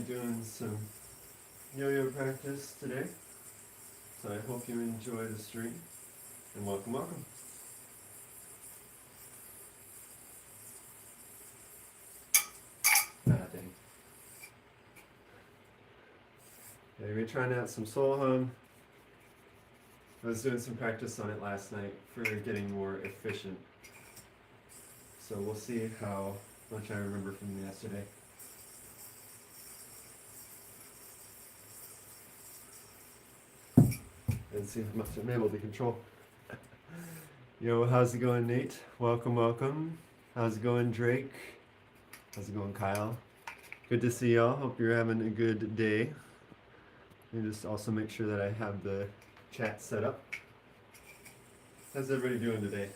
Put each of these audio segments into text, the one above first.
doing some yo-yo practice today. So I hope you enjoy the stream, and welcome. Ah, dang. Okay, we're trying out some solo hum. I was doing some practice on it last night for getting more efficient. So we'll see how much I remember from yesterday. And see how much I'm able to control. Yo, how's it going, Nate? Welcome. How's it going, Drake? How's it going, Kyle? Good to see y'all. Hope you're having a good day. Let me just also make sure that I have the chat set up. How's everybody doing today?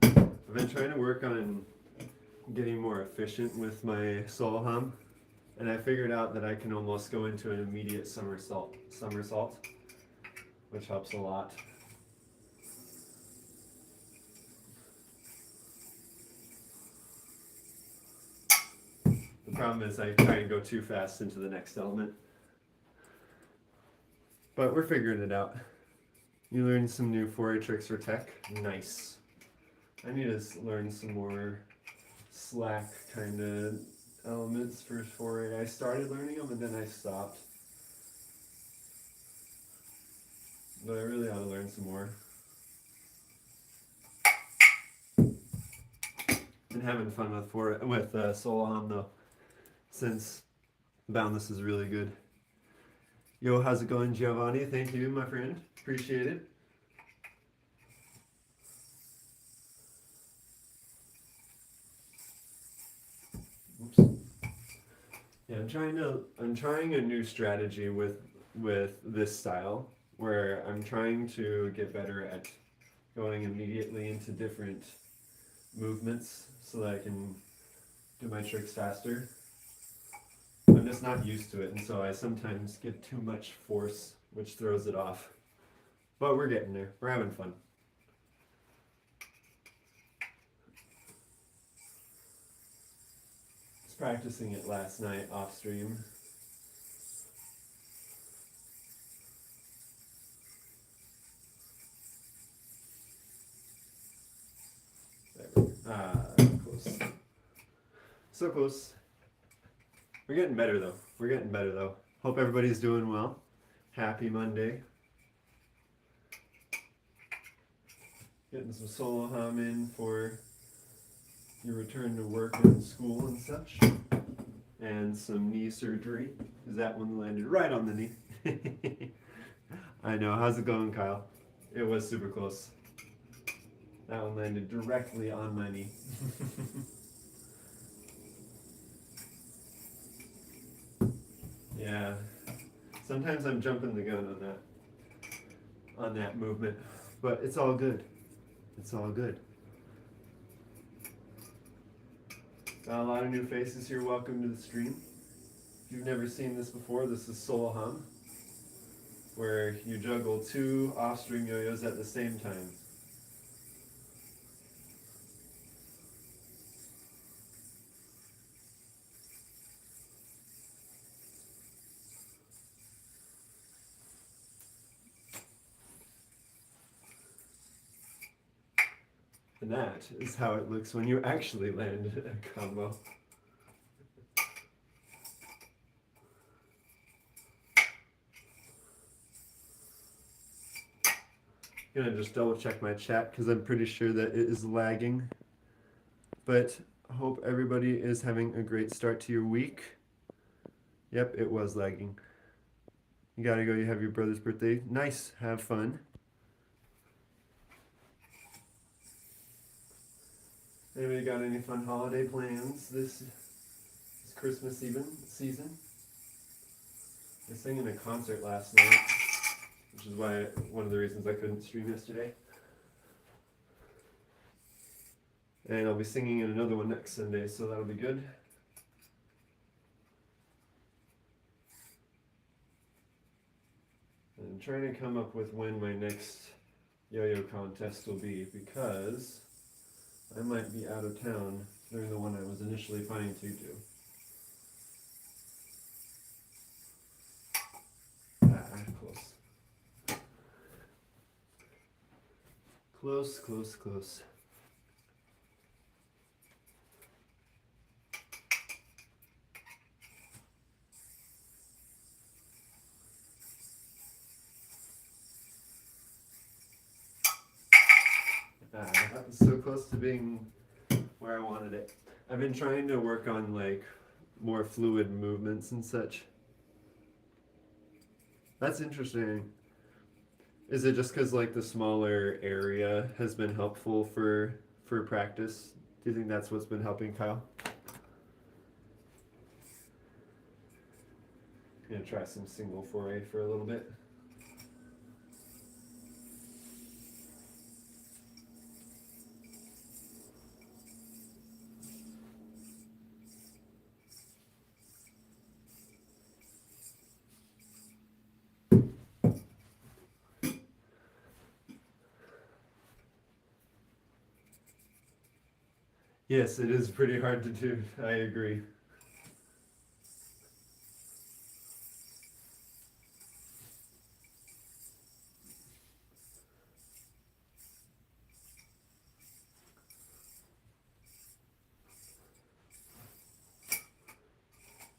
I've been trying to work on getting more efficient with my solo hum, and I figured out that I can almost go into an immediate somersault, which helps a lot. The problem is I try and go too fast into the next element. But we're figuring it out. You learned some new 4A tricks for tech? Nice. I need to learn some more slack kind of elements for 4A. I started learning them and then I stopped. But I really ought to learn some more. Been having fun with solo hum though, since Boundless is really good. Yo, how's it going, Giovanni? Thank you, my friend. Appreciate it. Oops. Yeah, I'm trying a new strategy with this style, where I'm trying to get better at going immediately into different movements so that I can do my tricks faster. I'm just not used to it, and so I sometimes get too much force, which throws it off. But we're getting there. We're having fun. I was practicing it last night off stream. Close. So close. We're getting better though. Hope everybody's doing well. Happy Monday. Getting some solo hum in for your return to work and school and such. And some knee surgery, because that one landed right on the knee. I know. How's it going, Kyle? It was super close. That one landed directly on my knee. Yeah. Sometimes I'm jumping the gun on that movement, but it's all good. It's all good. Got a lot of new faces here. Welcome to the stream. If you've never seen this before, this is solo hum, where you juggle 2 off-string yo-yos at the same time. And that is how it looks when you actually land a combo. I'm gonna just double check my chat because I'm pretty sure that it is lagging. But I hope everybody is having a great start to your week. Yep, it was lagging. You gotta go, you have your brother's birthday. Nice, have fun. Anybody got any fun holiday plans this Christmas season? I sang in a concert last night, which is one of the reasons I couldn't stream yesterday. And I'll be singing in another one next Sunday, so that'll be good. I'm trying to come up with when my next yo-yo contest will be, because I might be out of town during the one I was initially planning to do. Close. Close, close, close. That was so close to being where I wanted it. I've been trying to work on like more fluid movements and such. That's interesting. Is it just because like the smaller area has been helpful for practice? Do you think that's what's been helping Kyle? Gonna try some single foray for a little bit. Yes, it is pretty hard to do. I agree.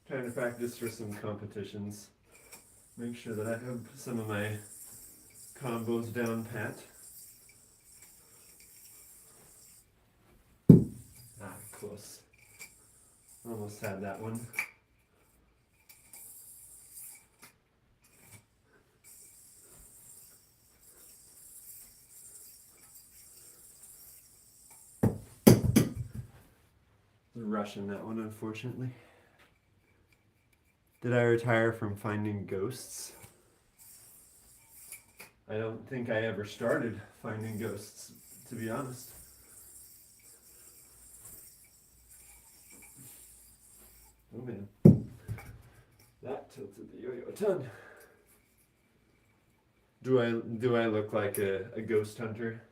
Trying to practice for some competitions. Make sure that I have some of my combos down pat. Close. Almost had that one. Rushing that one, unfortunately. Did I retire from finding ghosts? I don't think I ever started finding ghosts, to be honest. Oh man, that tilted the yo-yo a ton. Do I look like a ghost hunter?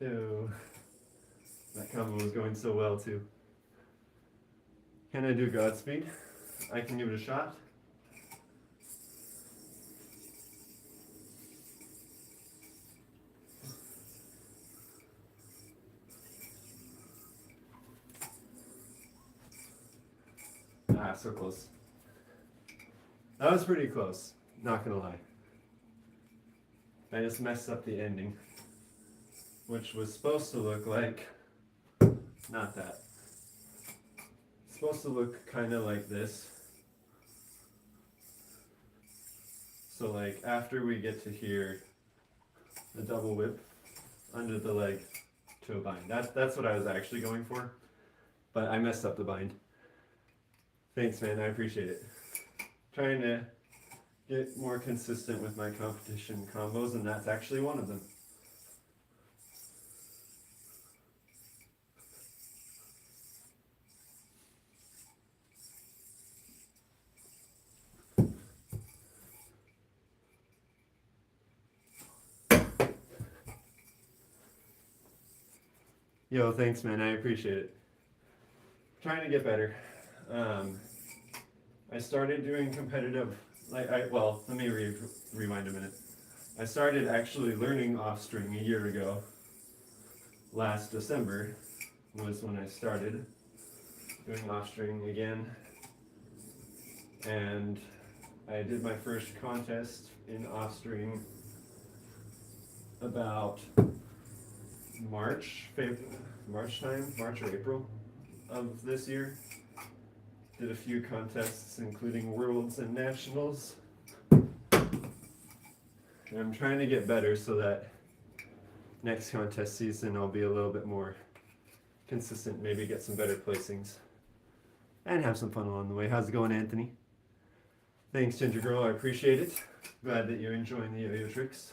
Ew. That combo was going so well too. Can I do Godspeed? I can give it a shot. So close. That was pretty close, not gonna lie. I just messed up the ending, which was supposed to look like, not that. It's supposed to look kind of like this. So like after we get to here, the double whip under the leg to a bind. That's what I was actually going for, but I messed up the bind. Thanks, man. I appreciate it. Trying to get more consistent with my competition combos, and that's actually one of them. Yo, thanks, man. I appreciate it. Trying to get better. I started doing competitive, well, let me rewind a minute. I started actually learning off string a year ago. Last December was when I started doing off string again. And I did my first contest in off string about March or April of this year. Did a few contests, including Worlds and Nationals. And I'm trying to get better so that next contest season I'll be a little bit more consistent, maybe get some better placings. and have some fun along the way. How's it going, Anthony? Thanks, Ginger Girl. I appreciate it. Glad that you're enjoying the yo-yo tricks.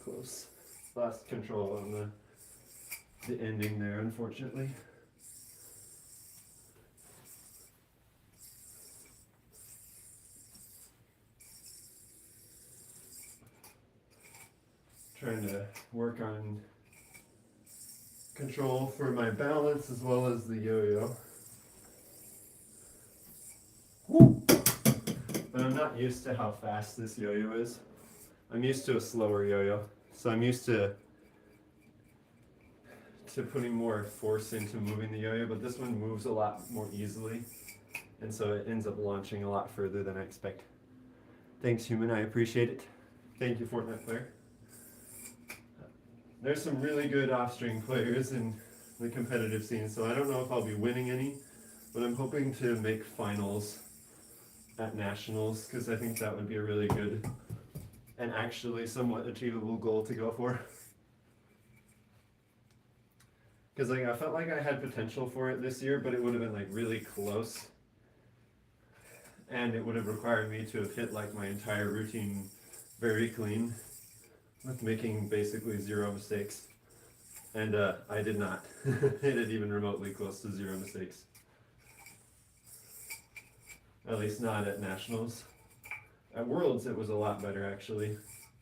Close. Lost control on the ending there, unfortunately. Trying to work on control for my balance as well as the yo-yo. But I'm not used to how fast this yo-yo is. I'm used to a slower yo-yo, so I'm used to putting more force into moving the yo-yo, but this one moves a lot more easily, and so it ends up launching a lot further than I expect. Thanks, Human, I appreciate it. Thank you, Fortnite player. There's some really good off-string players in the competitive scene, so I don't know if I'll be winning any, but I'm hoping to make finals at nationals, because I think that would be a really good and actually somewhat achievable goal to go for. Because like, I felt like I had potential for it this year, but it would have been like really close. And it would have required me to have hit like my entire routine very clean, with making basically 0 mistakes. And I did not hit it even remotely close to 0 mistakes. At least not at nationals. At Worlds it was a lot better actually.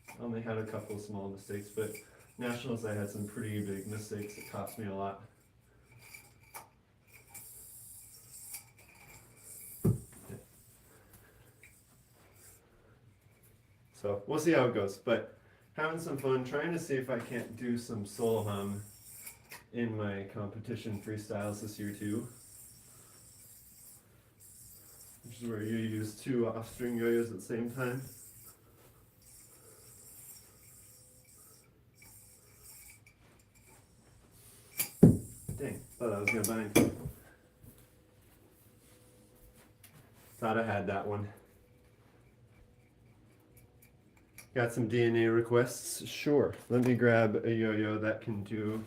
I only had a couple small mistakes, but nationals I had some pretty big mistakes that cost me a lot. So we'll see how it goes, but having some fun, trying to see if I can't do some solo hum in my competition freestyles this year too. Which is where you use 2 off-string yo-yos at the same time. Dang, thought I was gonna bind. Thought I had that one. Got some DNA requests? Sure. Let me grab a yo-yo that can do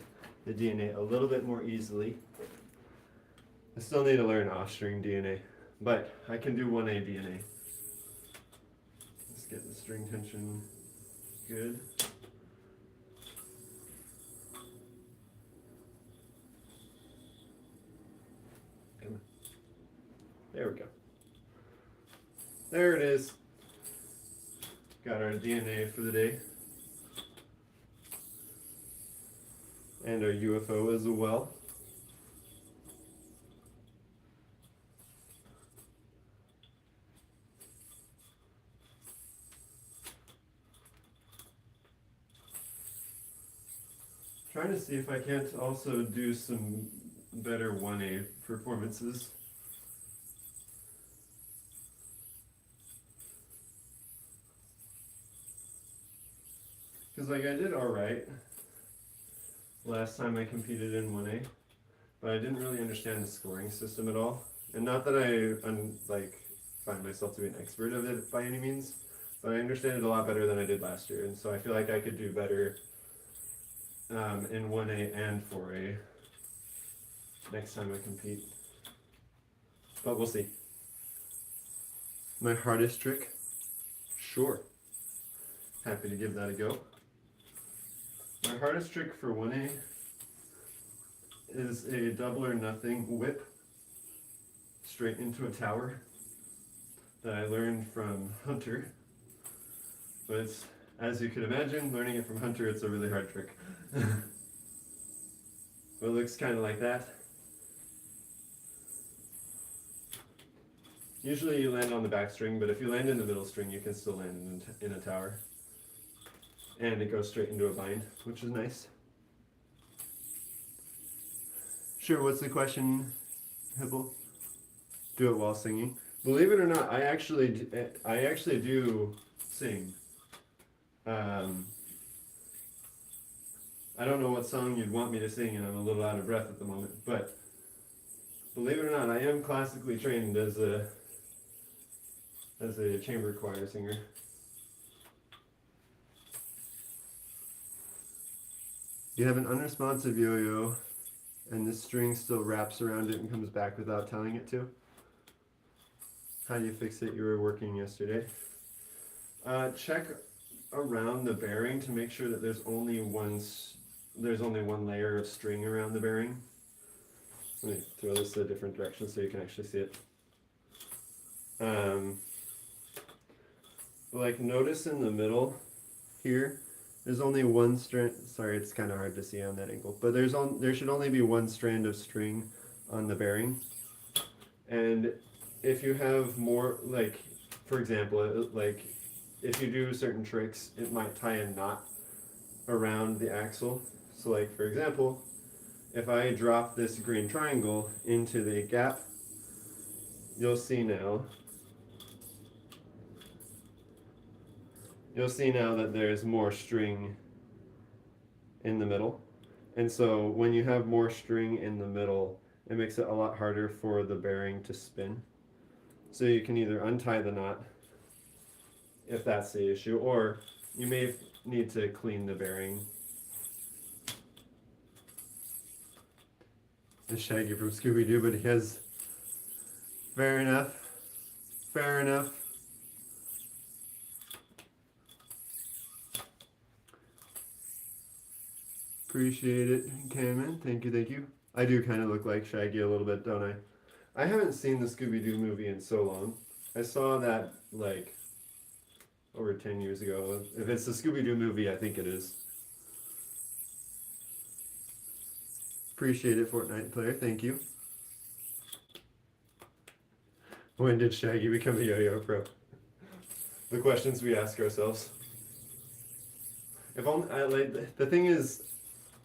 the DNA a little bit more easily. I still need to learn off-string DNA, but I can do 1A DNA. Let's get the string tension good. Come on. There we go. There it is. Got our DNA for the day. And our UFO as well. Trying to see if I can't also do some better 1A performances. Because like I did alright last time I competed in 1A, but I didn't really understand the scoring system at all. And not that I find myself to be an expert of it by any means, but I understand it a lot better than I did last year, and so I feel like I could do better in 1A and 4A next time I compete. But we'll see. My hardest trick? Sure. Happy to give that a go. My hardest trick for 1A is a double or nothing whip straight into a tower that I learned from Hunter. But it's, as you could imagine, learning it from Hunter, it's a really hard trick. But it looks kind of like that. Usually you land on the back string, but if you land in the middle string, you can still land in a tower. And it goes straight into a bind, which is nice. Sure, what's the question, Hibble? Do it while singing. Believe it or not, I actually do sing. I don't know what song you'd want me to sing, and I'm a little out of breath at the moment, but believe it or not, I am classically trained as a chamber choir singer. You have an unresponsive yo-yo, and the string still wraps around it and comes back without telling it to. How do you fix it? You were working yesterday. Check around the bearing to make sure that there's only one layer of string around the bearing. Let me throw this a different direction so you can actually see it. Like notice in the middle here, there's only one strand. Sorry, it's kind of hard to see on that angle, but there should only be one strand of string on the bearing. And if you have more, like for example, like if you do certain tricks, it might tie a knot around the axle. So like for example, if I drop this green triangle into the gap, you'll see now that there's more string in the middle. And so when you have more string in the middle, it makes it a lot harder for the bearing to spin. So you can either untie the knot if that's the issue, or you may need to clean the bearing. The Shaggy from Scooby-Doo, but he has... Fair enough. Fair enough. Appreciate it, Cameron. Thank you, thank you. I do kind of look like Shaggy a little bit, don't I? I haven't seen the Scooby-Doo movie in so long. I saw that, like, over 10 years ago. If it's the Scooby-Doo movie, I think it is. Appreciate it, Fortnite player. Thank you. When did Shaggy become a yo-yo pro? The questions we ask ourselves. If only, the thing is,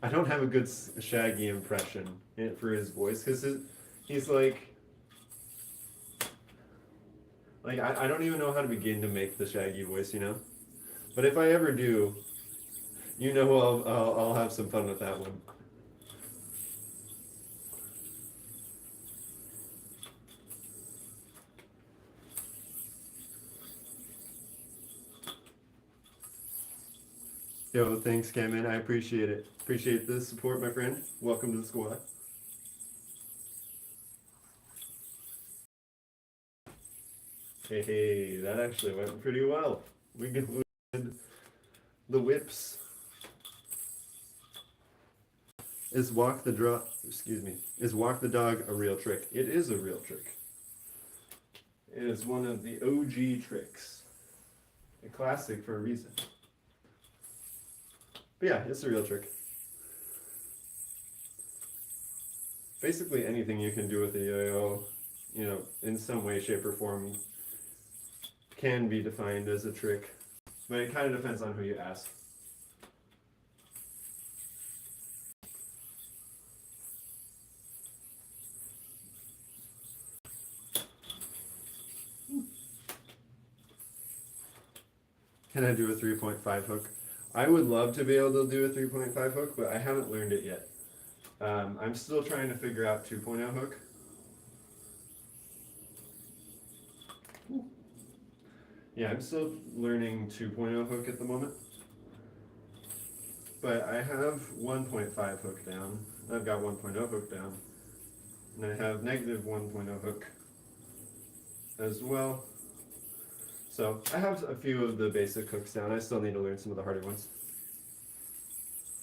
I don't have a good Shaggy impression for his voice, because he's like I don't even know how to begin to make the Shaggy voice, you know? But if I ever do, you know I'll have some fun with that one. Yo, thanks, Cameron. I appreciate it. Appreciate the support, my friend. Welcome to the squad. Hey, that actually went pretty well. We did the whips. Is walk the dog a real trick? It is a real trick. It is one of the OG tricks. A classic for a reason. But yeah, it's a real trick. Basically anything you can do with a yo-yo, you know, in some way, shape, or form can be defined as a trick. But it kind of depends on who you ask. Can I do a 3.5 hook? I would love to be able to do a 3.5 hook, but I haven't learned it yet. I'm still trying to figure out 2.0 hook. Yeah, I'm still learning 2.0 hook at the moment. But I have 1.5 hook down. I've got 1.0 hook down. And I have negative 1.0 hook as well. So I have a few of the basic hooks down. I still need to learn some of the harder ones.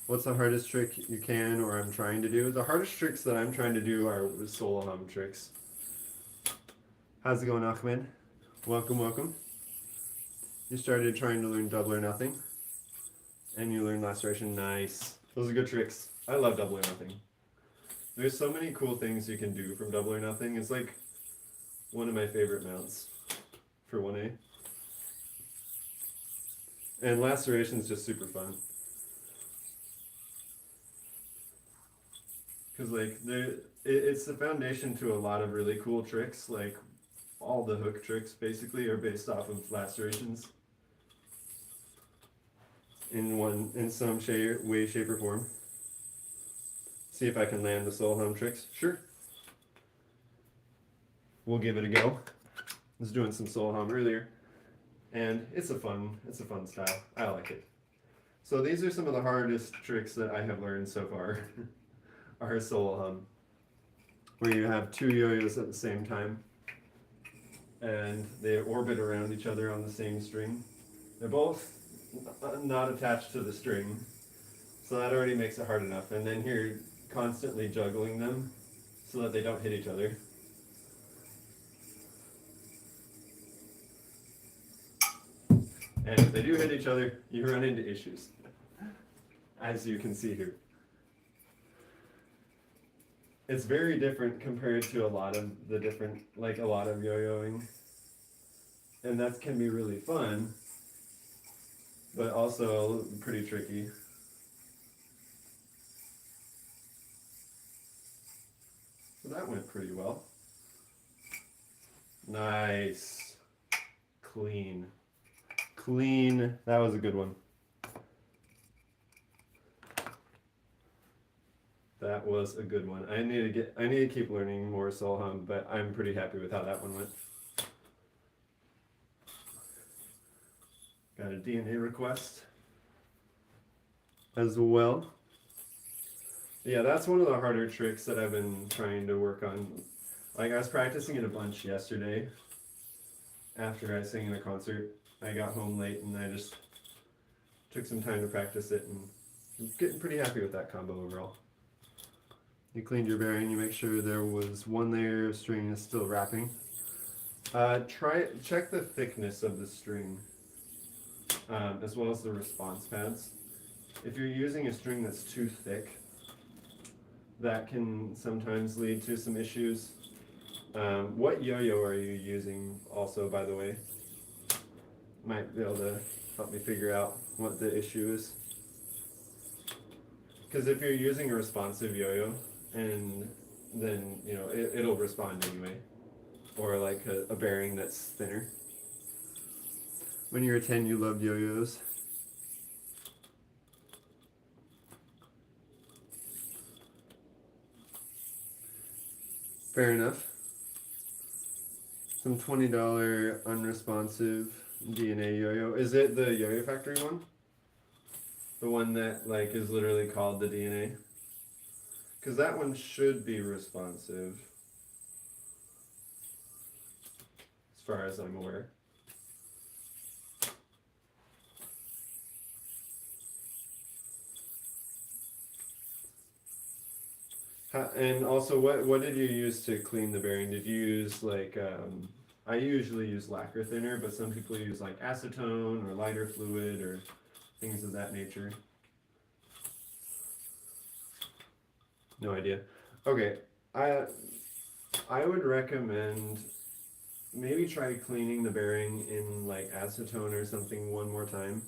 What's the hardest trick you can or I'm trying to do? The hardest tricks that I'm trying to do are solo hum tricks. How's it going, Ahmed? Welcome, welcome. You started trying to learn double or nothing. And you learned laceration. Nice. Those are good tricks. I love double or nothing. There's so many cool things you can do from double or nothing. It's like one of my favorite mounts for 1A. And laceration is just super fun. Because like it's the foundation to a lot of really cool tricks. Like all the hook tricks basically are based off of lacerations in some way, shape, or form. see if I can land the solo hum tricks. Sure. We'll give it a go. I was doing some solo hum earlier, and it's a fun style. I like it. So these are some of the hardest tricks that I have learned so far. Are solo hum, where you have two yo-yos at the same time, and they orbit around each other on the same string. They're both not attached to the string, so that already makes it hard enough. And then you're constantly juggling them so that they don't hit each other. And if they do hit each other, you run into issues, as you can see here. It's very different compared to a lot of yo-yoing. And that can be really fun, but also pretty tricky. So that went pretty well. Nice. Clean. Clean. That was a good one. That was a good one. I need to keep learning more solo hum, but I'm pretty happy with how that one went. Got a DNA request as well. Yeah, that's one of the harder tricks that I've been trying to work on. Like, I was practicing it a bunch yesterday after I sang in a concert. I got home late and I just took some time to practice it, and I'm getting pretty happy with that combo overall. You cleaned your bearing, you make sure there was one layer of string is still wrapping. Check the thickness of the string, as well as the response pads. If you're using a string that's too thick, that can sometimes lead to some issues. What yo-yo are you using also, by the way? Might be able to help me figure out what the issue is. Because if you're using a responsive yo-yo, and then, you know, it'll respond anyway. Or like a bearing that's thinner. When you were 10, you loved yo-yos. Fair enough. Some $20 unresponsive DNA yo-yo. Is it the Yo-Yo Factory one? The one that like is literally called the DNA? Because that one should be responsive, as far as I'm aware. And also, what did you use to clean the bearing? Did you use like, I usually use lacquer thinner, but some people use like acetone or lighter fluid or things of that nature. No idea. Okay, I would recommend maybe try cleaning the bearing in like acetone or something one more time.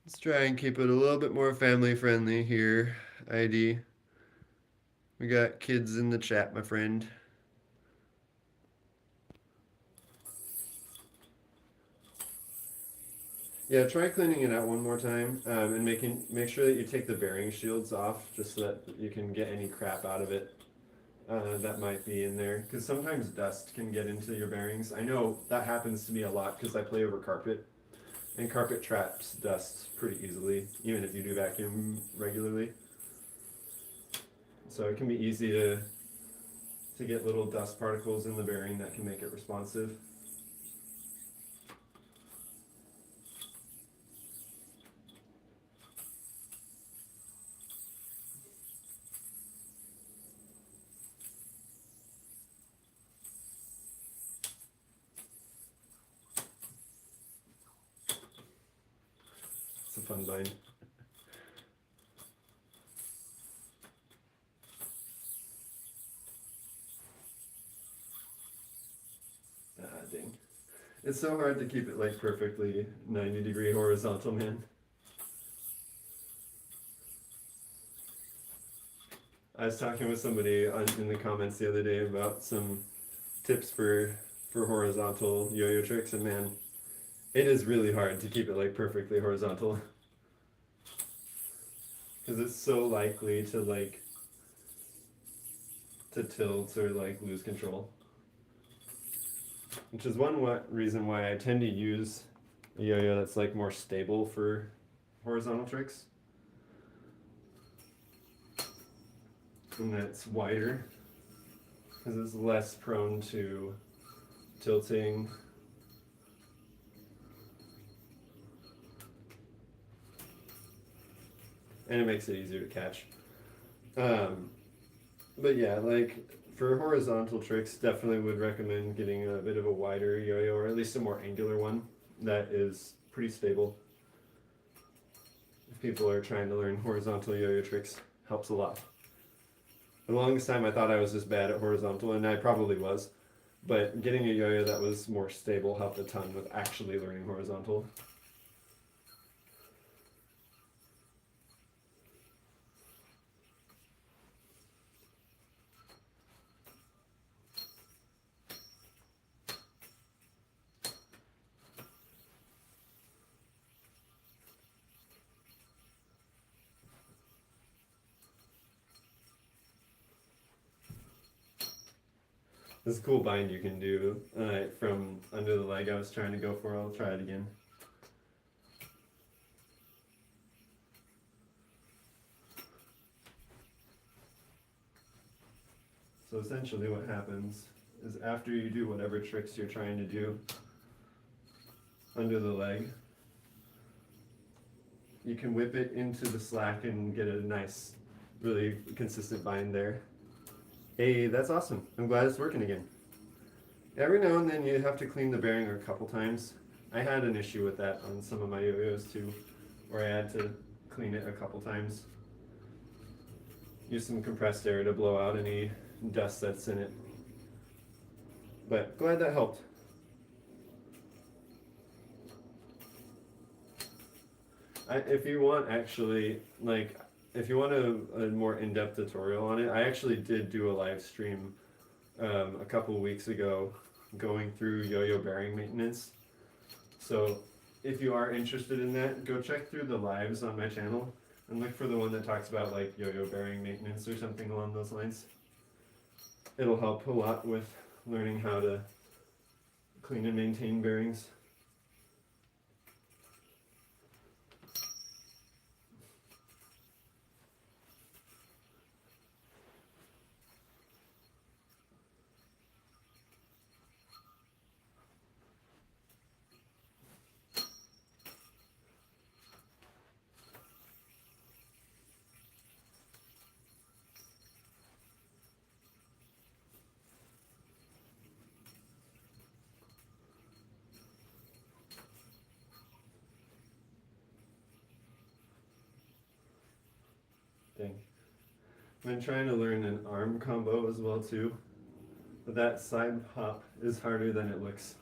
Let's try and keep it a little bit more family friendly here, ID. We got kids in the chat, my friend. Yeah, try cleaning it out one more time, and make sure that you take the bearing shields off, just so that you can get any crap out of it that might be in there. Because sometimes dust can get into your bearings. I know that happens to me a lot because I play over carpet, and carpet traps dust pretty easily, even if you do vacuum regularly. So it can be easy to get little dust particles in the bearing that can make it responsive. It's a fun bind. Dang. It's so hard to keep it like perfectly 90-degree horizontal, man. I was talking with somebody in the comments the other day about some tips for horizontal yo-yo tricks, and man, it is really hard to keep it like perfectly horizontal. because it's so likely to to tilt or like lose control. Which is one reason why I tend to use a yo-yo that's like more stable for horizontal tricks. And that's wider because it's less prone to tilting. And it makes it easier to catch. But yeah, like for horizontal tricks, definitely would recommend getting a bit of a wider yo-yo, or at least a more angular one that is pretty stable. If people are trying to learn horizontal yo-yo tricks, helps a lot. For the longest time I thought I was just bad at horizontal, and I probably was, but getting a yo-yo that was more stable helped a ton with actually learning horizontal. This is a cool bind you can do from under the leg I was trying to go for. I'll try it again. So essentially what happens is after you do whatever tricks you're trying to do under the leg, you can whip it into the slack and get a nice, really consistent bind there. Hey, that's awesome. I'm glad it's working again. Every now and then you have to clean the bearing a couple times. I had an issue with that on some of my yo-yos too, where I had to clean it a couple times. Use some compressed air to blow out any dust that's in it. But glad that helped. If you want actually, like, if you want a more in-depth tutorial on it, I actually did do a live stream a couple weeks ago going through yo-yo bearing maintenance. So if you are interested in that, go check through the lives on my channel and look for the one that talks about like yo-yo bearing maintenance or something along those lines. It'll help a lot with learning how to clean and maintain bearings. Dang. I've been trying to learn an arm combo as well too, but that side hop is harder than it looks.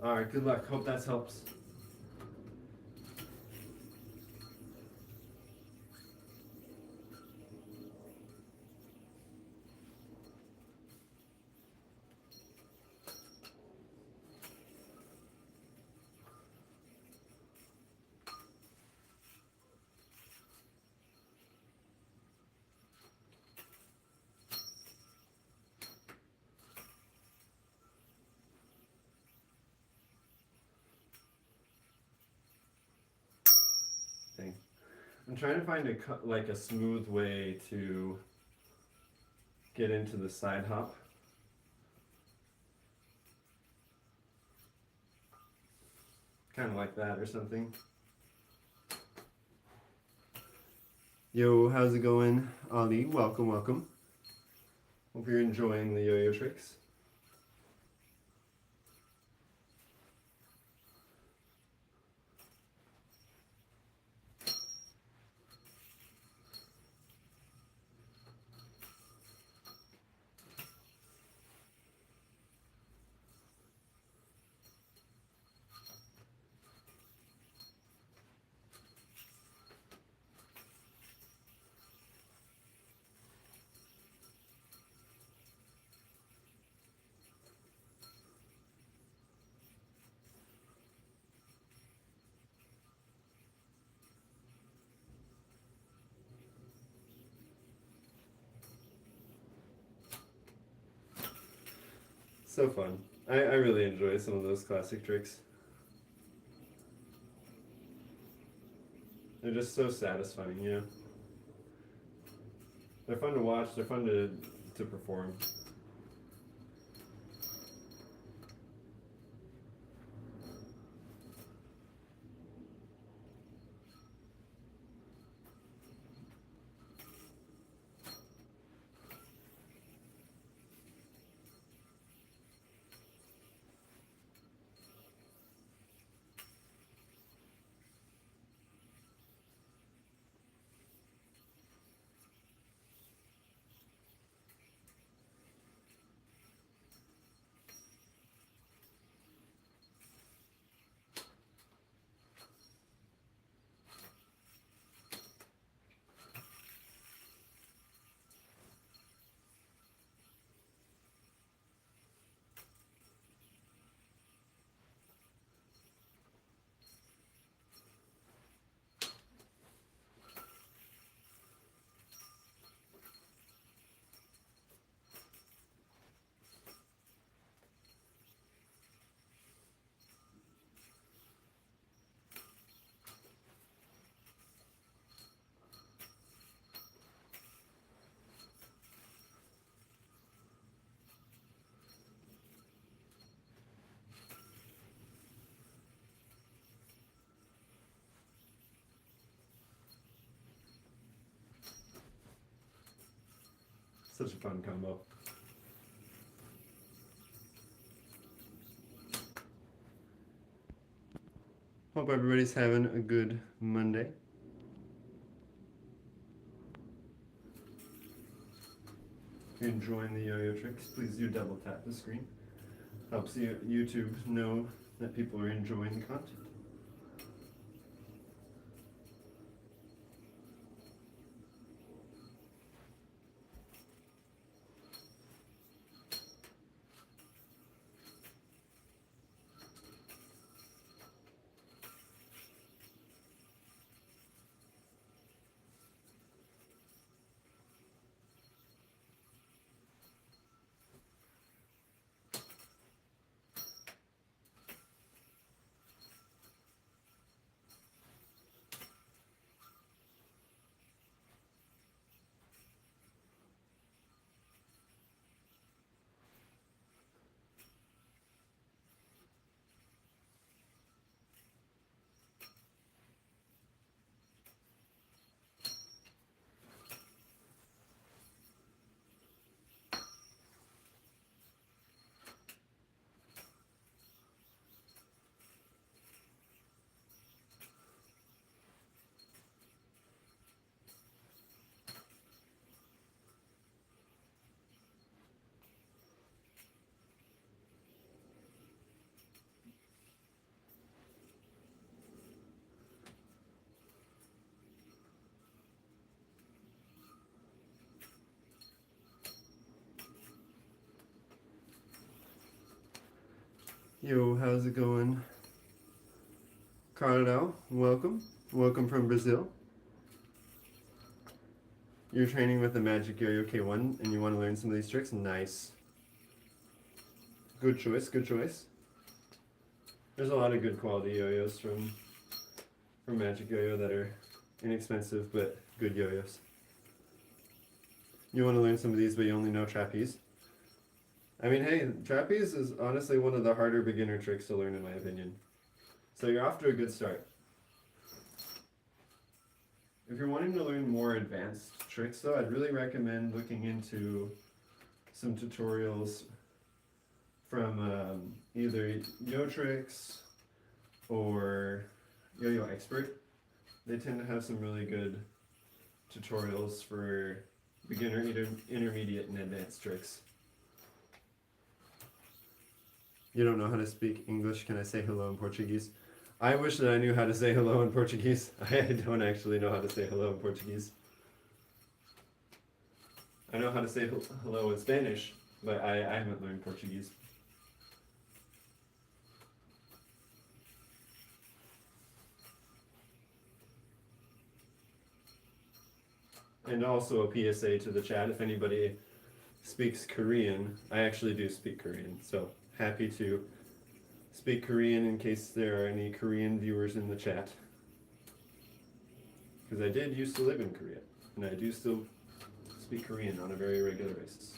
Alright, good luck. Hope that helps. Dang. I'm trying to find a smooth way to get into the side hop. Kind of like that or something. Yo, how's it going? Ali, welcome, welcome. Hope you're enjoying the yo-yo tricks. so fun. I really enjoy some of those classic tricks. They're just so satisfying, you know. They're fun to watch. They're fun to perform. Such a fun combo. Hope everybody's having a good Monday. If you're enjoying the yo-yo tricks, please do double tap the screen. Helps YouTube know that people are enjoying the content. Yo, how's it going? Carlo, welcome. Welcome from Brazil. You're training with the Magic Yo-Yo K1 and you want to learn some of these tricks? Nice. Good choice, good choice. There's a lot of good quality yo-yos from Magic Yo-Yo that are inexpensive but good yo-yos. You want to learn some of these but you only know trapeze? I mean, hey, trapeze is honestly one of the harder beginner tricks to learn in my opinion. So you're off to a good start. If you're wanting to learn more advanced tricks though, I'd really recommend looking into some tutorials from either Yo-Tricks or Yo-Yo Expert. They tend to have some really good tutorials for beginner, intermediate, and advanced tricks. You don't know how to speak English. Can I say hello in Portuguese? I wish that I knew how to say hello in Portuguese. I don't actually know how to say hello in Portuguese. I know how to say hello in Spanish, but I haven't learned Portuguese. And also a PSA to the chat, if anybody speaks Korean, I actually do speak Korean, so happy to speak Korean in case there are any Korean viewers in the chat. Because I did used to live in Korea, and I do still speak Korean on a very regular basis.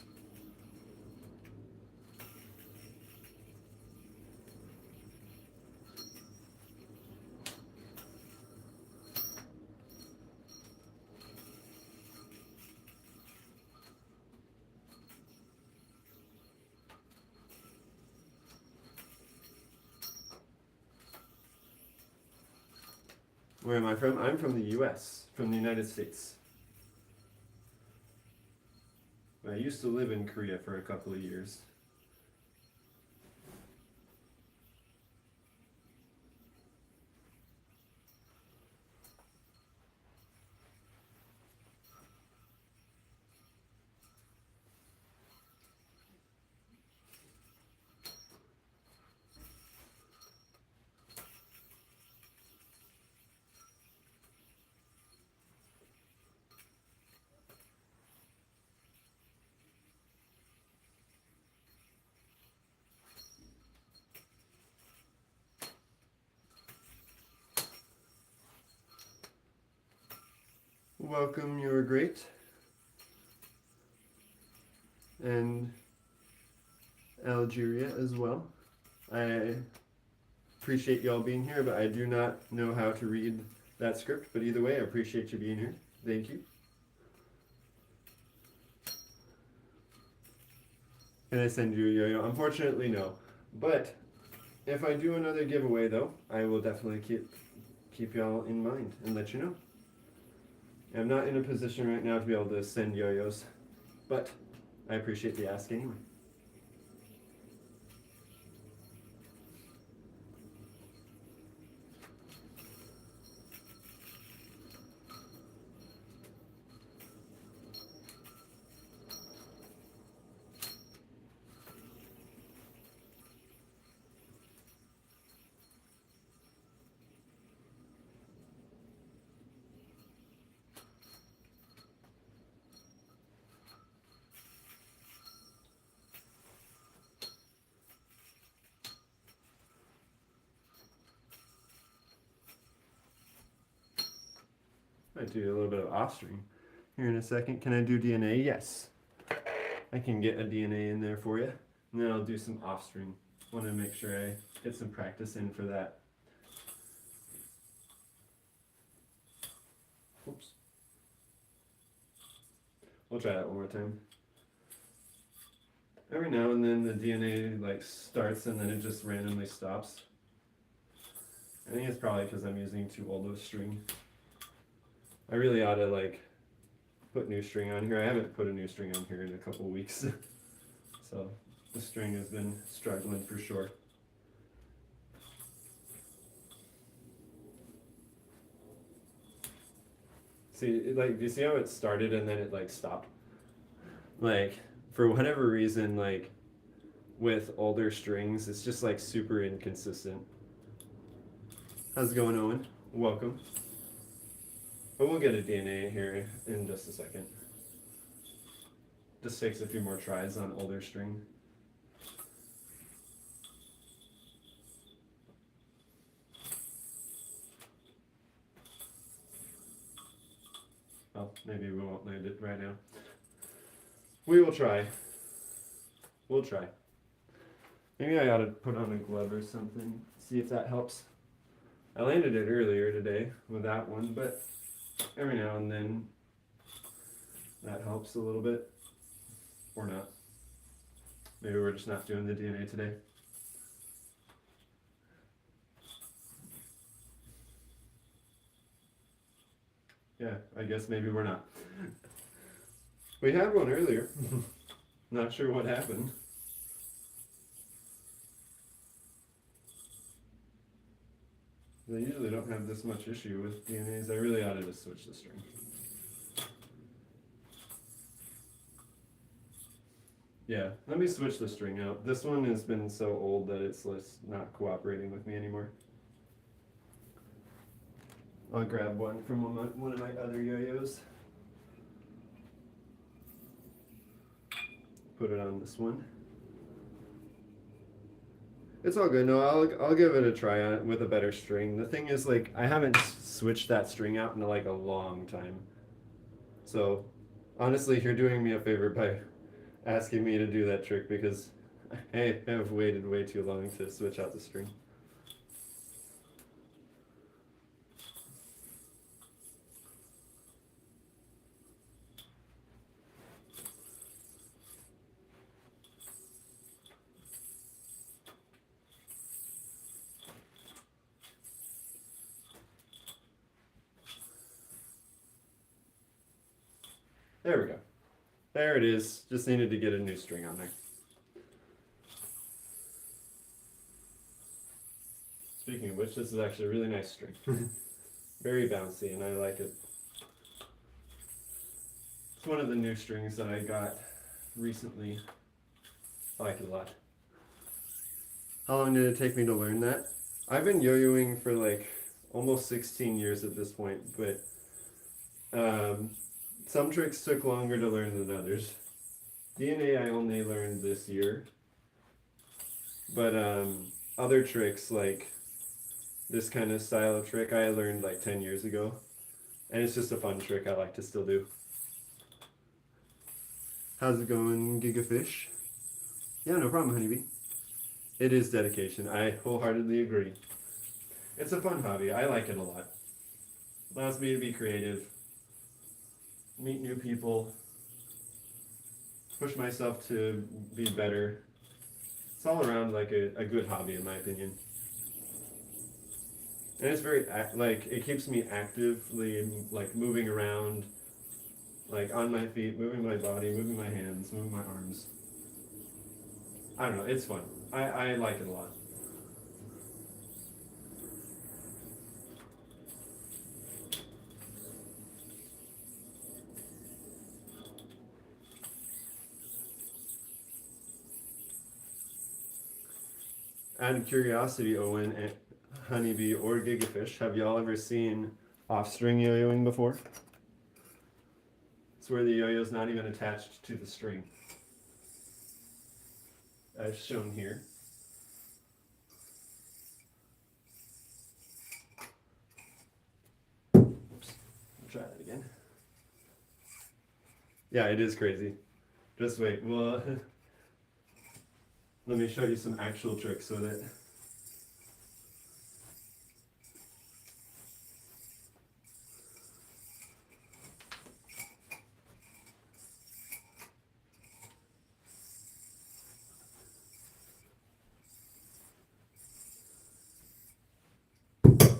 Where am I from? I'm from the US, from the United States. I used to live in Korea for a couple of years. Welcome, you're great. And Algeria as well. I appreciate y'all being here, but I do not know how to read that script. But either way, I appreciate you being here. Thank you. Can I send you a yo-yo? Unfortunately, no. But if I do another giveaway, though, I will definitely keep y'all in mind and let you know. I'm not in a position right now to be able to send yo-yos, but I appreciate the ask anyway. I do a little bit of offstring here in a second. Can I do DNA? Yes. I can get a DNA in there for you. And then I'll do some offstring. Want to make sure I get some practice in for that. Oops. We'll try that one more time. Every now and then the DNA like starts and then it just randomly stops. I think it's probably because I'm using too old of a string. I really ought to like put new string on here. I haven't put a new string on here in a couple weeks. So the string has been struggling for sure. See, like, do you see how it started and then it like stopped? Like, for whatever reason, like with older strings, it's just like super inconsistent. How's it going, Owen? Welcome. But we'll get a DNA here in just a second. Just takes a few more tries on older string. Well, maybe we won't land it right now. We will try. We'll try. Maybe I ought to put on a glove or something, see if that helps. I landed it earlier today with that one, but every now and then that helps a little bit, or not. Maybe we're just not doing the DNA today. Yeah, I guess maybe we're not. We had one earlier. Not sure what happened. They usually don't have this much issue with DNAs. I really ought to just switch the string. Yeah, let me switch the string out. This one has been so old that it's not cooperating with me anymore. I'll grab one from one of my other yo-yos. Put it on this one. It's all good. No, I'll give it a try on it with a better string. The thing is, like, I haven't switched that string out in like a long time. So, honestly, you're doing me a favor by asking me to do that trick because I have waited way too long to switch out the string. There we go. There it is. Just needed to get a new string on there. Speaking of which, this is actually a really nice string. Very bouncy, and I like it. It's one of the new strings that I got recently. I like it a lot. How long did it take me to learn that? I've been yo-yoing for like almost 16 years at this point, but some tricks took longer to learn than others. DNA I only learned this year, but other tricks like this kind of style of trick I learned like 10 years ago, and it's just a fun trick I like to still do. How's it going, Gigafish? Yeah, no problem, honeybee. It is dedication. I wholeheartedly agree. It's a fun hobby. I like it a lot. Allows me to be creative, meet new people, push myself to be better. It's all around like a good hobby in my opinion. And it's very like it keeps me actively like moving around, like on my feet, moving my body, moving my hands, moving my arms. I don't know, it's fun. I like it a lot. Out of curiosity, Owen and Honeybee or Gigafish, have y'all ever seen off-string yo-yoing before? It's where the yo-yo's not even attached to the string, as shown here. Oops, I'll try that again. Yeah, it is crazy. Just wait, well, let me show you some actual tricks with it.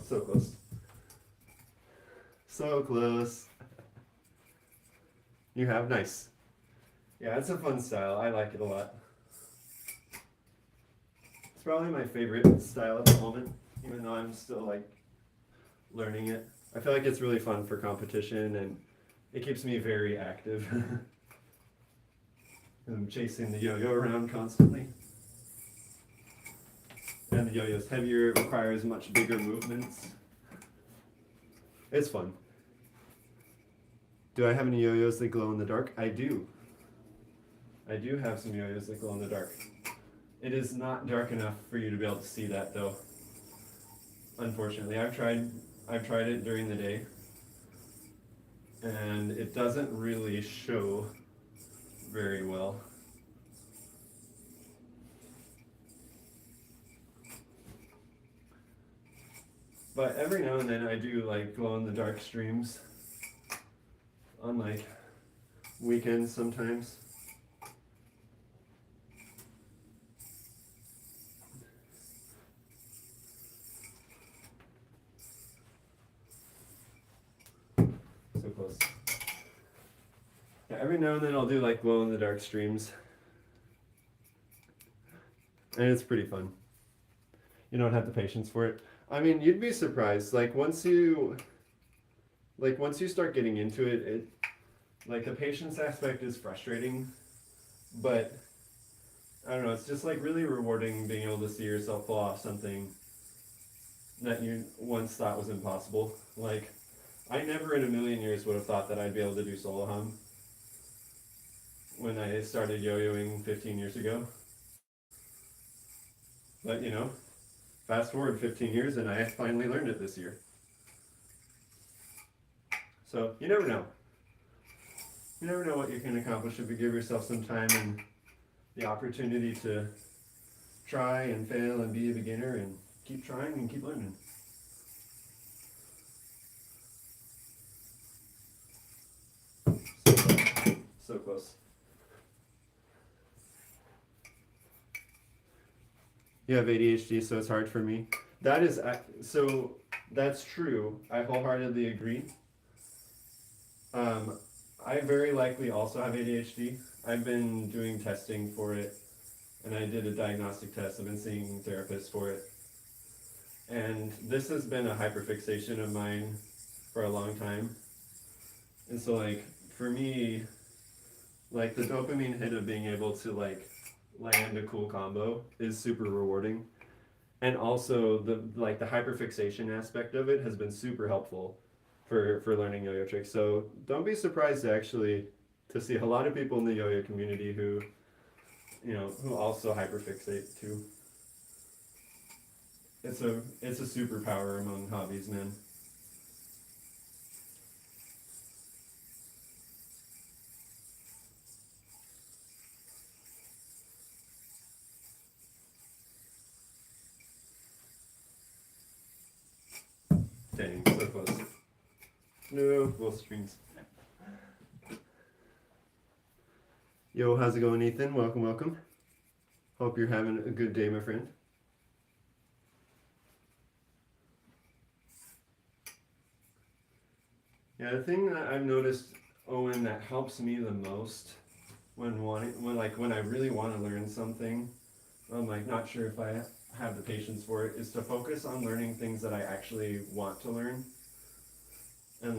So close. So close. You have nice. Yeah, it's a fun style. I like it a lot. It's probably my favorite style at the moment, even though I'm still like learning it. I feel like it's really fun for competition and it keeps me very active. I'm chasing the yo-yo around constantly. And the yo-yo's heavier, it requires much bigger movements. It's fun. Do I have any yo-yos that glow in the dark? I do. I do have some yo-yos that glow in the dark. It is not dark enough for you to be able to see that though. Unfortunately, I've tried it during the day and it doesn't really show very well. But every now and then I do like glow in the dark streams on like weekends sometimes. So close. Yeah, every now and then I'll do like glow in the dark streams. And it's pretty fun. You don't have the patience for it. I mean, you'd be surprised. Like once you start getting into it, like the patience aspect is frustrating, but I don't know, it's just like really rewarding being able to see yourself pull off something that you once thought was impossible. Like I never in a million years would have thought that I'd be able to do solo hum when I started yo-yoing 15 years ago. But fast forward 15 years and I finally learned it this year. So you never know. You never know what you can accomplish if you give yourself some time and the opportunity to try and fail and be a beginner and keep trying and keep learning. So close. You have ADHD, so it's hard for me. So that's true. I wholeheartedly agree. I very likely also have ADHD. I've been doing testing for it, and I did a diagnostic test. I've been seeing therapists for it. And this has been a hyperfixation of mine for a long time. And so for me, the dopamine hit of being able to land a cool combo is super rewarding. And also the hyperfixation aspect of it has been super helpful for learning yo-yo tricks. So don't be surprised to see a lot of people in the yo-yo community who also hyperfixate too. It's a superpower among hobbies, man. Dang, so close. No, both strings. Yo, how's it going, Ethan? Welcome, welcome. Hope you're having a good day, my friend. Yeah, the thing that I've noticed, Owen, that helps me the most when I really want to learn something, I'm not sure if I have the patience for it, is to focus on learning things that I actually want to learn, and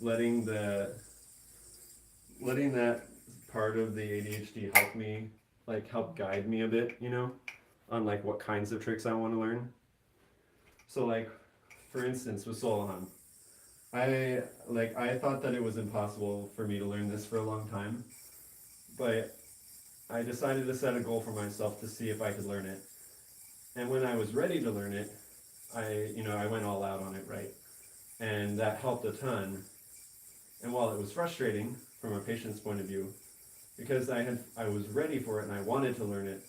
letting that part of the ADHD help me, help guide me a bit, on what kinds of tricks I want to learn. So for instance, with solo hum, I thought that it was impossible for me to learn this for a long time, but I decided to set a goal for myself to see if I could learn it. And when I was ready to learn it, I went all out on it, right? And that helped a ton. And while it was frustrating from a patient's point of view, because I was ready for it and I wanted to learn it,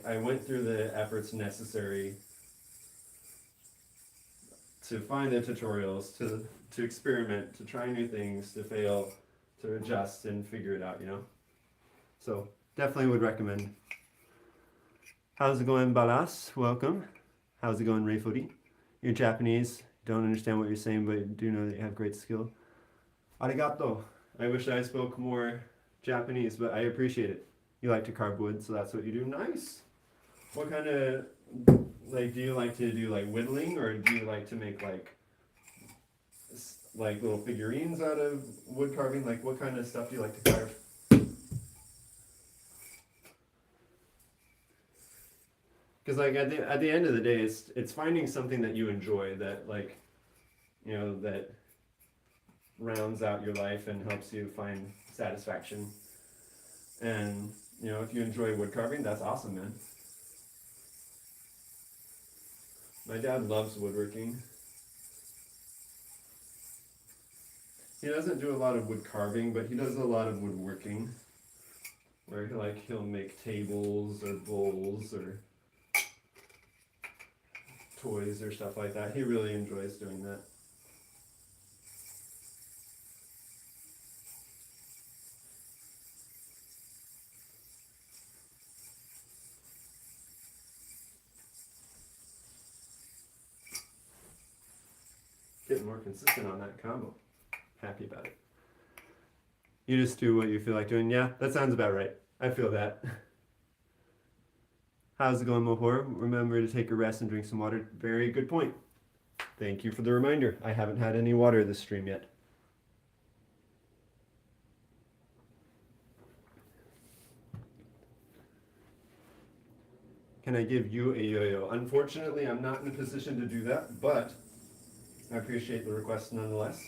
I went through the efforts necessary to find the tutorials, to experiment, to try new things, to fail, to adjust and figure it out, So definitely would recommend. How's it going, Balas? Welcome. How's it going, Ray Footy? You're Japanese. Don't understand what you're saying, but do know that you have great skill. Arigato. I wish I spoke more Japanese, but I appreciate it. You like to carve wood, so that's what you do. Nice. What kind of, do you like to do whittling, or do you like to make little figurines out of wood carving? What kind of stuff do you like to carve? Because at the end of the day, it's finding something that you enjoy, that that rounds out your life and helps you find satisfaction. And if you enjoy wood carving, that's awesome, man. My dad loves woodworking. He doesn't do a lot of wood carving, but he does a lot of woodworking, where he'll make tables or bowls or toys or stuff like that. He really enjoys doing that. Getting more consistent on that combo. Happy about it. You just do what you feel like doing. Yeah, that sounds about right. I feel that. How's it going, Mohor? Remember to take a rest and drink some water. Very good point. Thank you for the reminder. I haven't had any water this stream yet. Can I give you a yo-yo? Unfortunately, I'm not in a position to do that, but I appreciate the request nonetheless.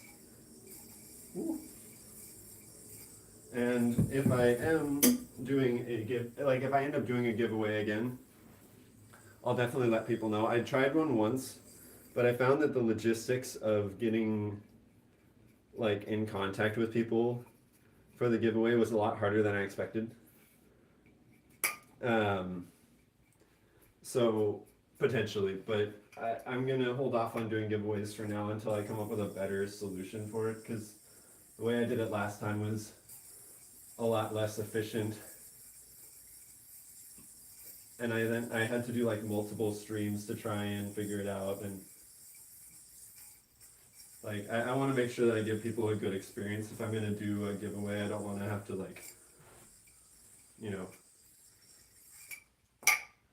Ooh. And if I am doing a if I end up doing a giveaway again, I'll definitely let people know. I tried one once, but I found that the logistics of getting like in contact with people for the giveaway was a lot harder than I expected. Um, so potentially, but I'm gonna hold off on doing giveaways for now until I come up with a better solution for it, because the way I did it last time was a lot less efficient, and I had to do like multiple streams to try and figure it out, and like I want to make sure that I give people a good experience. If I'm gonna do a giveaway, I don't want to have to like, you know,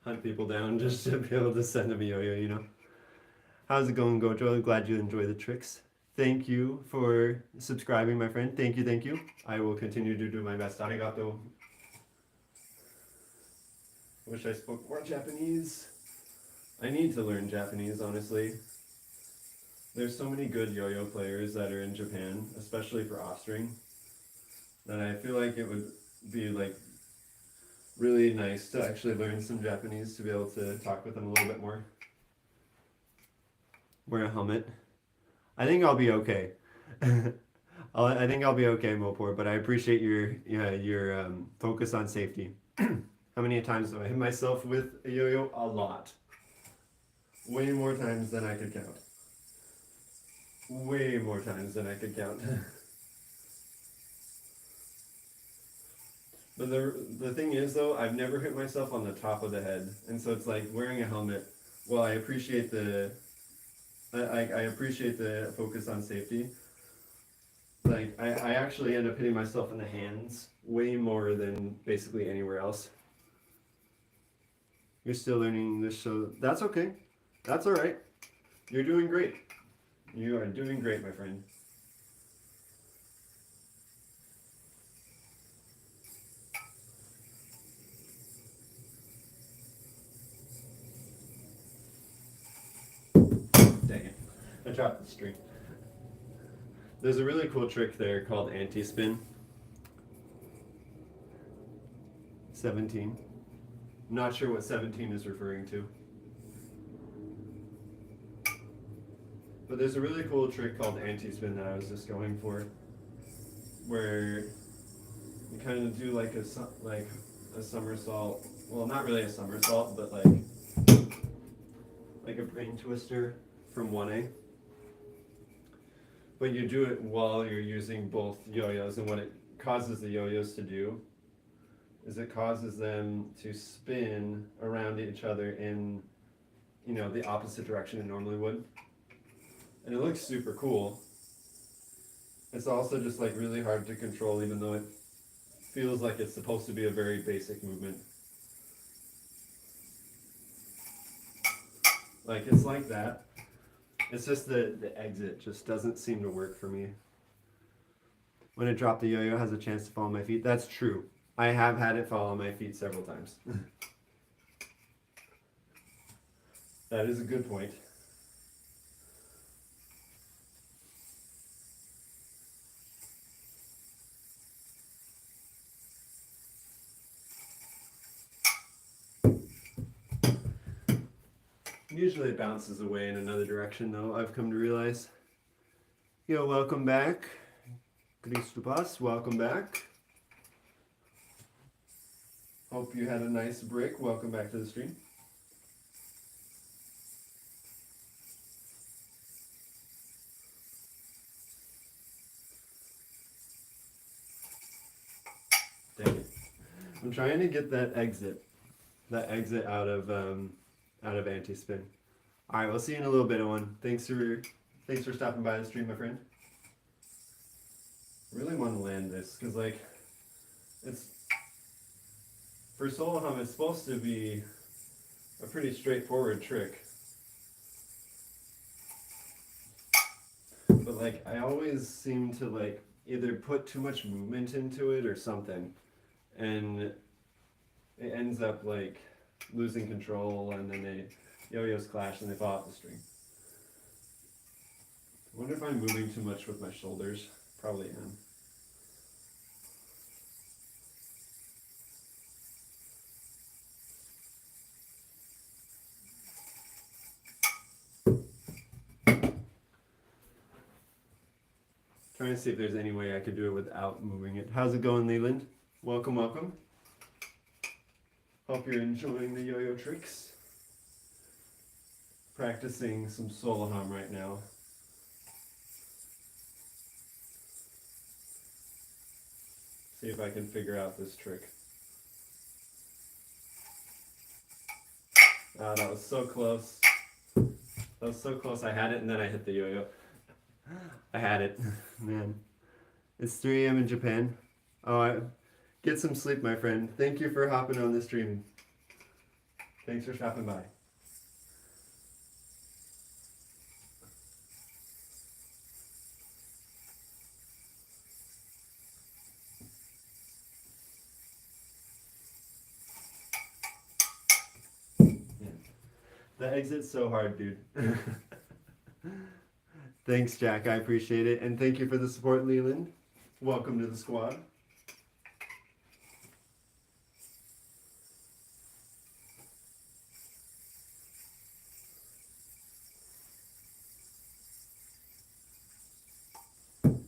hunt people down just to be able to send them a yo-yo, you know. How's it going, Gojo? Glad you enjoy the tricks. Thank you for subscribing, my friend. Thank you, thank you. I will continue to do my best. Arigato. Wish I spoke more Japanese. I need to learn Japanese, honestly. There's so many good yo-yo players that are in Japan, especially for off-string, that I feel like it would be like really nice to actually learn some Japanese to be able to talk with them a little bit more. Wear a helmet. I think I'll be okay. I think I'll be okay, Mopor, but I appreciate your focus on safety. How many times have I hit myself with a yo-yo? A lot. Way more times than I could count. Way more times than I could count. But the thing is, though, I've never hit myself on the top of the head, and so it's like wearing a helmet. Well, I appreciate I appreciate the focus on safety. Like I actually end up hitting myself in the hands way more than basically anywhere else. You're still learning English, so that's okay. That's all right. You're doing great. You are doing great, my friend. Dang it. I dropped the string. There's a really cool trick there called anti-spin. 17. Not sure what 17 is referring to. But there's a really cool trick called anti-spin that I was just going for, where you kind of do like a somersault. Well, not really a somersault, but like a brain twister from 1A. But you do it while you're using both yo-yos, and what it causes the yo-yos to do is it causes them to spin around each other in, the opposite direction it normally would. And it looks super cool. It's also just like really hard to control, even though it feels like it's supposed to be a very basic movement. Like it's like that. It's just the exit just doesn't seem to work for me. When it dropped, the yo-yo has a chance to fall on my feet. That's true. I have had it fall on my feet several times. That is a good point. Usually it bounces away in another direction, though, I've come to realize. Yo, welcome back. Christupas, welcome back. Hope you had a nice break. Welcome back to the stream. Dang it. I'm trying to get that exit out of anti-spin. All right, we'll see you in a little bit, Owen. Thanks for stopping by the stream, my friend. I really want to land this because it's for solo hum. It's supposed to be a pretty straightforward trick, but I always seem to either put too much movement into it or something, and it ends up losing control, and then the yo-yos clash and they fall off the string. I wonder if I'm moving too much with my shoulders. Probably am. Trying to see if there's any way I could do it without moving it. How's it going, Leland? Welcome, welcome. Hope you're enjoying the yo-yo tricks. Practicing some solo hum right now. See if I can figure out this trick. Oh, that was so close. That was so close. I had it and then I hit the yo-yo. I had it. Man. It's 3 a.m. in Japan. Oh, get some sleep, my friend. Thank you for hopping on the stream. Thanks for stopping by. The exit's so hard, dude. Thanks, Jack. I appreciate it. And thank you for the support, Leland. Welcome to the squad.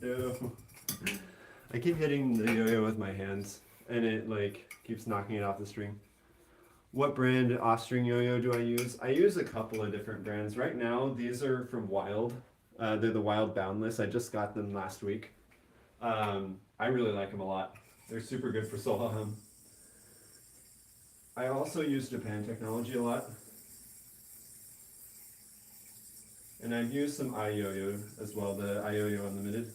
Ew. I keep hitting the yo-yo with my hands, and it like keeps knocking it off the string. What brand off-string yo-yo do I use? I use a couple of different brands. Right now, these are from Wild. They're the Wild Boundless. I just got them last week. I really like them a lot. They're super good for solo hum. I also use Japan Technology a lot. And I've used some iYoyo as well, the iYoyo Unlimited.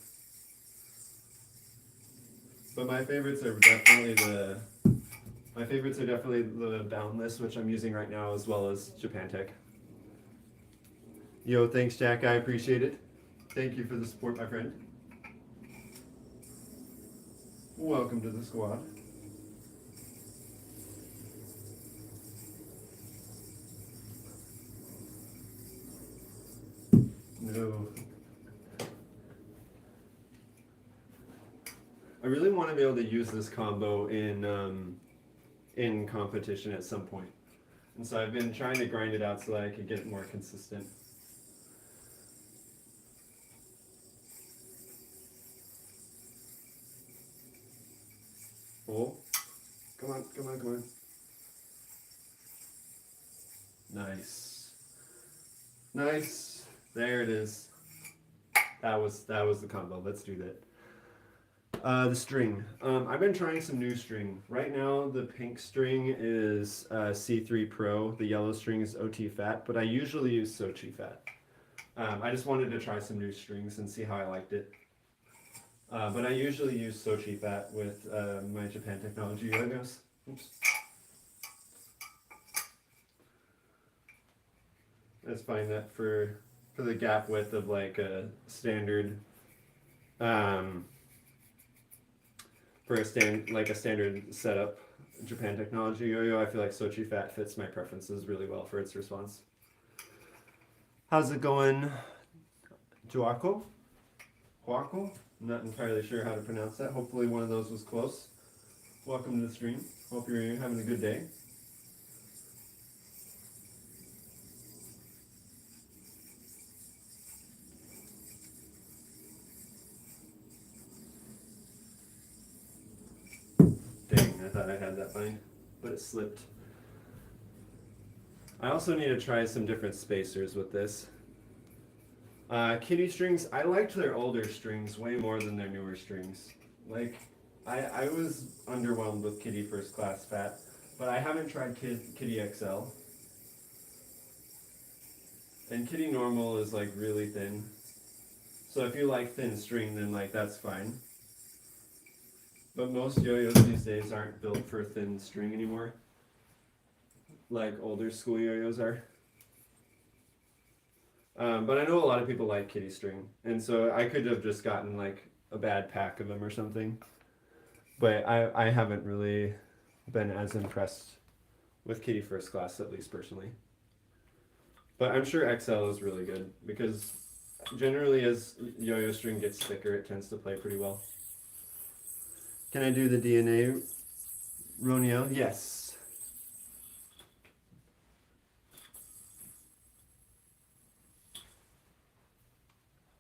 But my favorites are definitely the Boundless, which I'm using right now, as well as Japan Tech. Yo, thanks, Jack. I appreciate it. Thank you for the support, my friend. Welcome to the squad. No. I really want to be able to use this combo in competition at some point. And so I've been trying to grind it out so that I could get it more consistent. Oh, come on, come on, come on. Nice. Nice. There it is. That was the combo. Let's do that. The string. I've been trying some new string. Right now, the pink string is C3 Pro. The yellow string is OT Fat, but I usually use Sochi Fat. I just wanted to try some new strings and see how I liked it. But I usually use Sochi Fat with my Japan Technology yo-yos. Oops. Let's find that for the gap width of like a standard for a standard setup Japan Technology yo-yo, I feel like Sochi Fat fits my preferences really well for its response. How's it going, Joaco? Joaco? I'm not entirely sure how to pronounce that. Hopefully one of those was close. Welcome to the stream. Hope you're having a good day. Dang, I thought I had that bind, but it slipped. I also need to try some different spacers with this. Kitty strings, I liked their older strings way more than their newer strings. Like, I was underwhelmed with Kitty First Class Fat, but I haven't tried Kitty XL. And Kitty Normal is like really thin. So if you like thin string, then like that's fine. But most yo-yos these days aren't built for thin string anymore, like older school yo-yos are. But I know a lot of people like Kitty string, and so I could have just gotten like a bad pack of them or something. But I haven't really been as impressed with Kitty First Class, at least personally. But I'm sure XL is really good, because generally as yo-yo string gets thicker, it tends to play pretty well. Can I do the DNA, Roniel? Yes.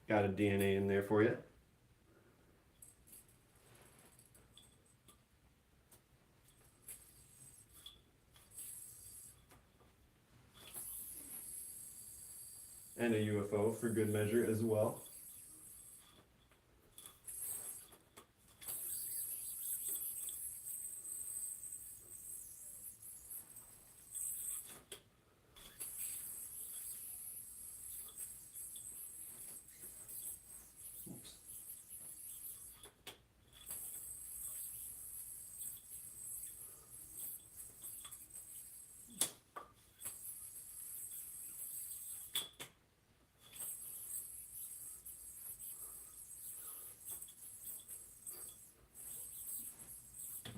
Got a DNA in there for you. and a UFO for good measure as well. Oops.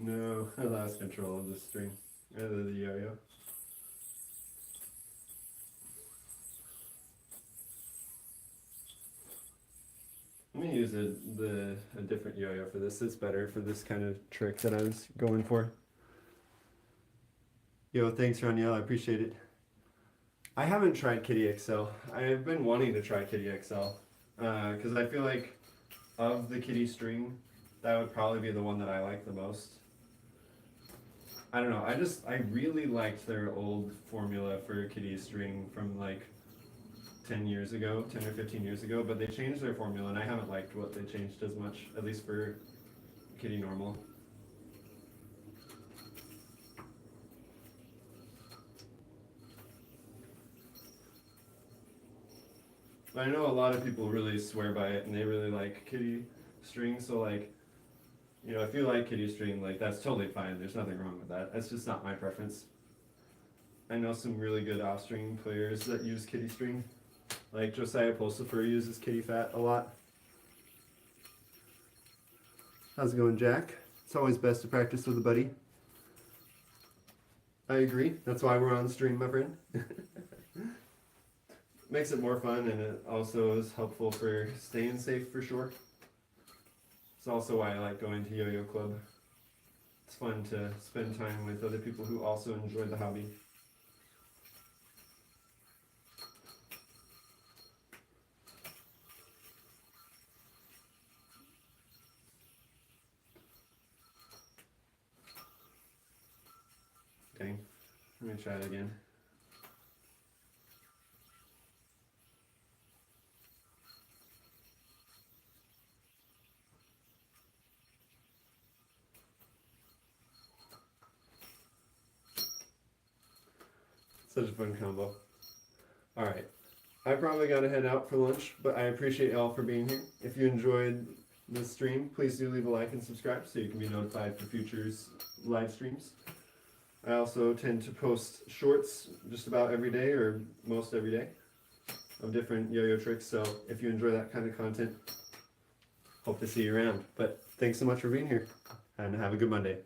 No, I lost control of the string, or the yo-yo. I'm gonna use a different yo-yo for this. It's better for this kind of trick that I was going for. Yo, thanks, Raniel. I appreciate it. I haven't tried Kitty XL. I've been wanting to try Kitty XL because I feel like of the Kitty string, that would probably be the one that I like the most. I don't know. I really liked their old formula for Kitty string from like 10 years ago, 10 or 15 years ago, but they changed their formula and I haven't liked what they changed as much, at least for Kitty normal. But I know a lot of people really swear by it and they really like Kitty string, so like, you know, if you like Kitty string, like that's totally fine. There's nothing wrong with that. That's just not my preference. I know some really good off-string players that use Kitty string. Like Josiah Pulsifer uses Kitty Fat a lot. How's it going, Jack? It's always best to practice with a buddy. I agree. That's why we're on stream, my friend. Makes it more fun and it also is helpful for staying safe for sure. It's also why I like going to Yo-Yo Club. It's fun to spend time with other people who also enjoy the hobby. Dang. Let me try it again. Such a fun combo. Alright. I probably gotta head out for lunch, but I appreciate y'all for being here. If you enjoyed this stream, please do leave a like and subscribe so you can be notified for future live streams. I also tend to post shorts just about every day or most every day of different yo-yo tricks, so if you enjoy that kind of content, hope to see you around. But thanks so much for being here and have a good Monday.